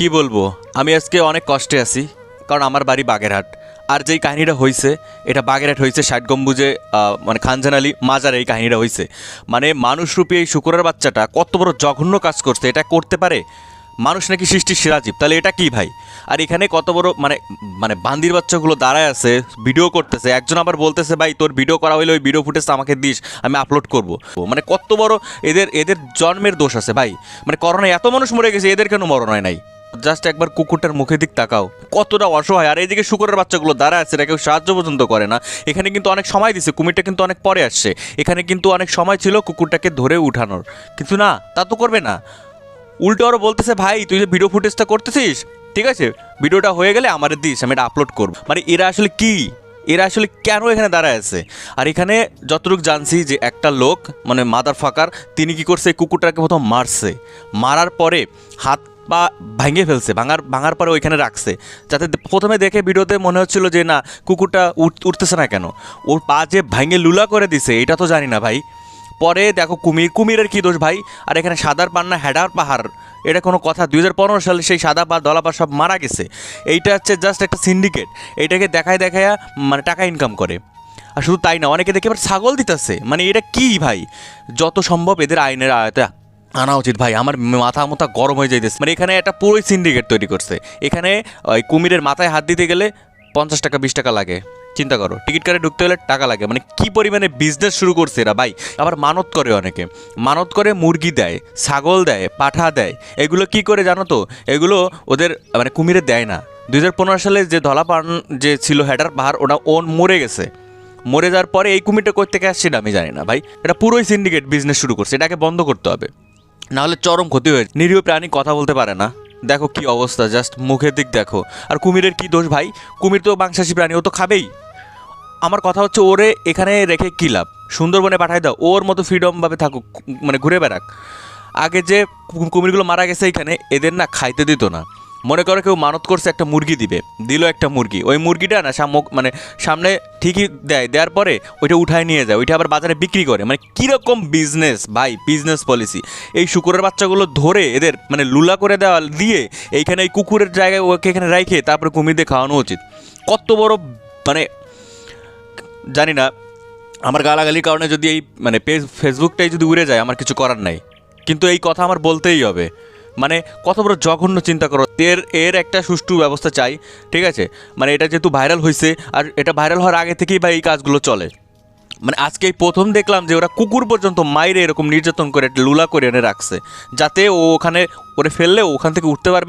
কি বলবো, আমি আজকে অনেক কষ্টে আছি, কারণ আমার বাড়ি বাগেরহাট। আর যেই কাহিনীটা হয়েছে, এটা বাগেরহাট হয়েছে ৬০ গম্বুজে, মানে খানজান আলী মাজারে এই কাহিনীটা হয়েছে। মানে মানুষরূপী এই শুকরের বাচ্চাটা কত বড় জঘন্য কাজ করছে, এটা করতে পারে? মানুষ নাকি সৃষ্টির সেরা জীব, তাহলে এটা কি ভাই? আর এখানে কত বড় মানে মানে বান্দির বাচ্চাগুলো দাঁড়ায় আছে, ভিডিও করতেছে। একজন আবার বলতেছে, ভাই তোর ভিডিও করা হইলে ওই ভিডিও ফুটেজ আমাকে দিস, আমি আপলোড করব। মানে কত বড় এদের এদের জন্মের দোষ আছে ভাই। মানে করোনায় এত মানুষ মরে গেছে, এদের কেন মরণ হয় নাই? জাস্ট একবার কুকুরটার মুখের দিক তাকাও, কতটা অসহায়। আর এইদিকে শুকরের বাচ্চাগুলো দাঁড়ায় আছে, এটা কেউ সাহায্য পর্যন্ত করে না। এখানে কিন্তু অনেক সময় দিছে, কুমিরটা কিন্তু অনেক পরে আসছে। এখানে কিন্তু অনেক সময় ছিল কুকুরটাকে ধরে উঠানোর, কিন্তু না, তা তো করবে না। উল্টো আরও বলতেছে, ভাই তুই যে ভিডিও ফুটেজটা করতেছিস, ঠিক আছে, ভিডিওটা হয়ে গেলে আমাদের দিস, আমি এটা আপলোড করব। মানে এরা আসলে কি, এরা আসলে কেন এখানে দাঁড়ায় আছে? আর এখানে যতটুকু জানছি যে একটা লোক, মানে মাদার ফাকার, তিনি কি করছে, এই কুকুরটাকে প্রথম মারছে। মারার পরে হাত পা ভেঙে ফেলছে, ভাঙার পরে ওইখানে রাখছে, যাতে প্রথমে দেখে ভিডিওতে মনে হচ্ছিল যে না, কুকুরটা উঠতেছে না কেন। ওর পা যে ভেঙে লুলা করে দিছে, এটা তো জানি না ভাই। পরে দেখো কুমিরের কী দোষ ভাই? আর এখানে সাদার পান্না হেডার পাহাড়, এটা কোনো কথা? 2015 সালে সেই সাদা পা দলা পা সব মারা গেছে। এইটা হচ্ছে জাস্ট একটা সিন্ডিকেট, এইটাকে দেখায় মানে টাকা ইনকাম করে। আর শুধু তাই না, অনেকে দেখে এবার ছাগল দিতেছে। মানে এটা কি ভাই? যত সম্ভব এদের আইনের আয়তে আনা উচিত ভাই। আমার মাথা গরম হয়ে যাইতেছে। মানে এখানে একটা পুরোই সিন্ডিকেট তৈরি করছে। এখানে ওই কুমিরের মাথায় হাত দিতে গেলে 50 টাকা 20 টাকা লাগে, চিন্তা করো। টিকিট কাটে ঢুকতে হলে টাকা লাগে। মানে কি পরিমাণে বিজনেস শুরু করছে এরা ভাই। আবার মানত করে, অনেকে মানত করে মুরগি দেয়, ছাগল দেয়, পাঠা দেয়। এগুলো কি করে জানো তো? এগুলো ওদের মানে কুমিরে দেয় না। 2015 সালে যে ধলাপান যে ছিল হেডার পাহাড়, ওটা মরে গেছে। মরে যাওয়ার পরে এই কুমিরটা কোথা থেকে আসছে আমি জানি না ভাই। এটা পুরোই সিন্ডিকেট বিজনেস শুরু করছে, এটাকে বন্ধ করতে হবে, নাহলে চরম ক্ষতি হয়েছে। নিরীহ প্রাণী কথা বলতে পারে না, দেখো কি অবস্থা, জাস্ট মুখের দিক দেখো। আর কুমিরের কি দোষ ভাই? কুমির তো মাংসাশী প্রাণী, ও তো খাবেই। আমার কথা হচ্ছে, ওরে এখানে রেখে কী লাভ? সুন্দরবনে পাঠাই দাও, ওর মতো ফ্রিডমভাবে থাকুক, মানে ঘুরে বেড়াক। আগে যে কুমিরগুলো মারা গেছে এখানে, এদের না খাইতে দিত না। মনে করো কেউ মানত করছে একটা মুরগি দিবে, দিল একটা মুরগি, ওই মুরগিটা না মানে সামনে ঠিকই দেওয়ার পরে ওইটা উঠায় নিয়ে যায়, ওইটা আবার বাজারে বিক্রি করে। মানে কীরকম বিজনেস ভাই, বিজনেস পলিসি। এই শুকুরের বাচ্চাগুলো ধরে এদের মানে লুলা করে দেওয়া দিয়ে এইখানে এই কুকুরের জায়গায় ওকে এখানে রেখে তারপরে কুমিরদের খাওয়ানো উচিত। কত বড় মানে জানি না। আমার গালাগালির কারণে যদি এই মানে ফেসবুকটাই যদি উড়ে যায়, আমার কিছু করার নাই, কিন্তু এই কথা আমার বলতেই হবে। মানে কত বড় জঘন্য, চিন্তা করো। এর একটা সুষ্ঠু ব্যবস্থা চাই, ঠিক আছে? মানে এটা যেহেতু ভাইরাল হয়েছে, আর এটা ভাইরাল হওয়ার আগে থেকেই বা এই কাজগুলো চলে। মানে আজকে এই প্রথম দেখলাম যে ওরা কুকুর পর্যন্ত মাইরে এরকম নির্যাতন করে লুলা করে এনে রাখছে, যাতে ও ওখানে ওরে ফেললে ওখান থেকে উঠতে পারবে না।